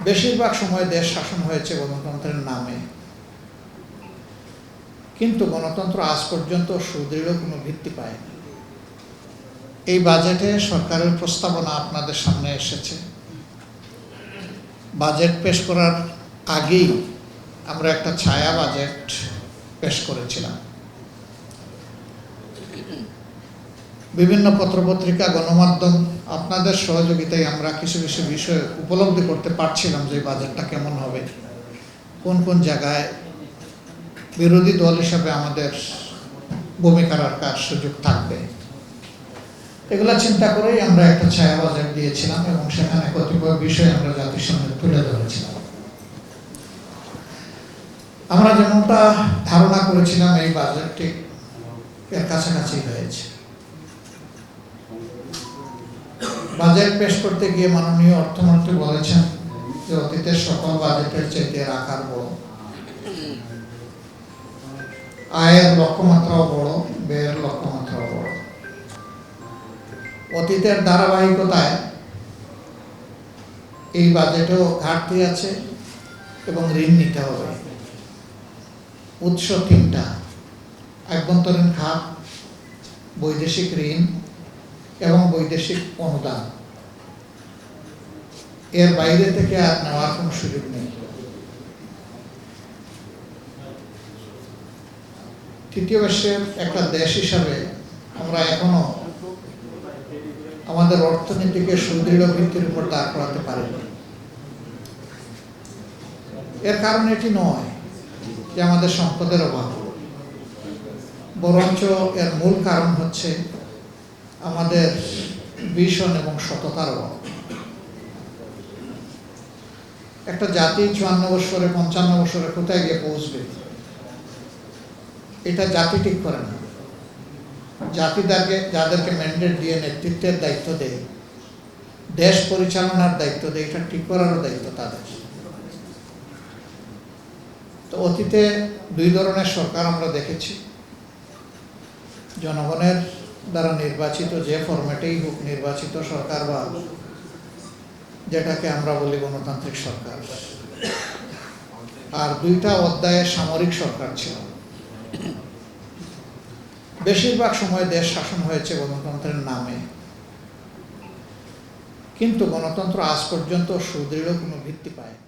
বেশিরভাগ সময় দেশ শাসন হয়েছে গণতন্ত্রের নামে, কিন্তু গণতন্ত্র আজ পর্যন্ত সুদৃঢ় কোনো ভিত্তি পায়নি। এই বাজেটে সরকারের প্রস্তাবনা আপনাদের সামনে এসেছে। বাজেট পেশ করার আগেই আমরা একটা ছায়া বাজেট পেশ করেছিলাম। বিভিন্ন পত্রপত্রিকা, গণমাধ্যম, আপনাদের সহযোগিতায় আমরা কিছু কিছু বিষয় উপলব্ধি করতে পারছিলাম যে বাজেটটা কেমন হবে, কোন কোন জায়গায় বিরোধী দল হিসাবে আমাদের ভূমিকা রাখার সুযোগ থাকবে। এগুলা চিন্তা করেই আমরা একটা ছায়া বাজেট দিয়েছিলাম এবং সেখানে কতিপয় বিষয় আমরা জাতির সামনে তুলে ধরেছিলাম। আমরা যেমনটা ধারণা করেছিলাম এই বাজেটটি এর কাছাকাছি হয়েছে। বাজেট পেশ করতে গিয়ে মাননীয় অর্থমন্ত্রী বলেছেন যে অতীতের সকল বাজেটের চাইতে এর আকার বড়, আয়ের লক্ষ্যমাত্রাও বড়, ব্যয়ের লক্ষ্যমাত্রাও বড়। অতীতের ধারাবাহিকতায় এই বাজেটেও ঘাটতি আছে এবং ঋণ নিতে হবে। উৎস তিনটা: আভ্যন্তরীণ খাত, বৈদেশিক ঋণ এবং বৈদেশিক অনুদান। এর বাইরে থেকে আর নেওয়ার কোনো সুযোগ নেই। তৃতীয় বিশ্বের একটা দেশ হিসাবে আমরা এখনো আমাদের অর্থনীতিকে সুদৃঢ় ভিত্তির উপর দাঁড় করাতে পারিনি। এর কারণ এটি নয় যে আমাদের সম্পদের অভাব, বরঞ্চ এর মূল কারণ হচ্ছে আমাদের ভিশন এবং সততার অভাব। একটা জাতি 54 বছরে 55 বছরে কোথায় গিয়ে পৌঁছবে এটা জাতি ঠিক করে না। জাতি যাদেরকে ম্যান্ডেট দিয়ে নেতৃত্বের দায়িত্ব দেয়, দেশ পরিচালনার দায়িত্ব দেয়, এটা ঠিক করারও দায়িত্ব তাদের। তো অতীতে দুই ধরনের সরকার আমরা দেখেছি। জনগণের দ্বারা নির্বাচিত, যে ফরম্যাটেই হোক নির্বাচিত সরকার, বা যেটাকে আমরা বলি গণতান্ত্রিক সরকার। আর দুইটা অধ্যায়ে সামরিক সরকার ছিল। বেশিরভাগ সময় দেশ শাসন হয়েছে গণতন্ত্রের নামে, কিন্তু গণতন্ত্র আজ পর্যন্ত সুদৃঢ় কোনো ভিত্তি পায়নি।